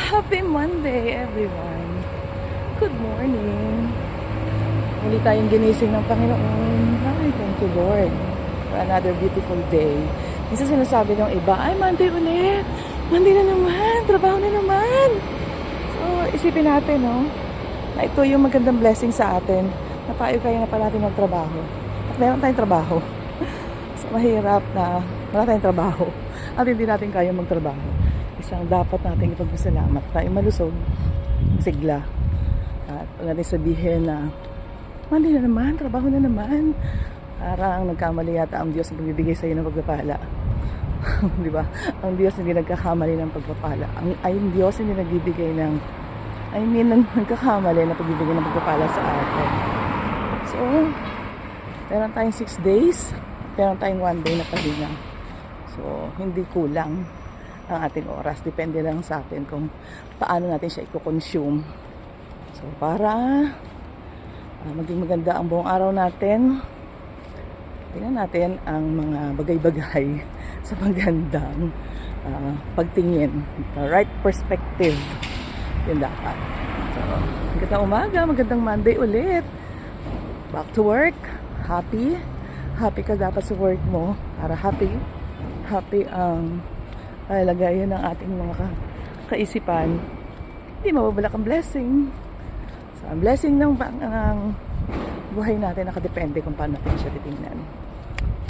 Happy Monday, everyone. Good morning. Muli tayong ginising ng Panginoon. Ay, thank you, Lord, for another beautiful day. Minsan sinasabi ng iba, ay, Monday ulit. Monday na naman. Trabaho na naman. So, isipin natin, no? Na ito yung magandang blessing sa atin. Na tayo kaya na pa natin magtrabaho. At meron tayong trabaho. So, mahirap na wala tayong trabaho. At hindi natin kaya magtrabaho. Isang dapat natin ipagpasalamat tayo malusog, sigla. At pag natin sabihin na mali na naman, trabaho na naman, parang nagkamali yata ang Diyos na pagbibigay sa iyo ng pagpapala. Di ba? Ang Diyos hindi nagkakamali ng pagpapala. Ang Diyos hindi nagbibigay ng nagkakamali na pagbibigay ng pagpapala sa atin. So, meron tayong 6 days, meron tayong 1 day na pahinga. So, hindi kulang ang ating oras. Depende lang sa atin kung paano natin siya i-consume. So, para maging maganda ang buong araw natin, tingnan natin ang mga bagay-bagay sa magandang pagtingin. The right perspective. Yun dapat. So, magandang umaga, magandang Monday ulit. Back to work. Happy. Happy ka dapat sa work mo. Para happy ang lagayan ng ating mga kaisipan. Hindi mababalak ang blessing. So, ang blessing ng buhay natin nakadepende kung paano natin siya titingnan.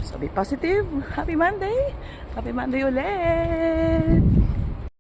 So, be positive. Happy Monday! Happy Monday ulit!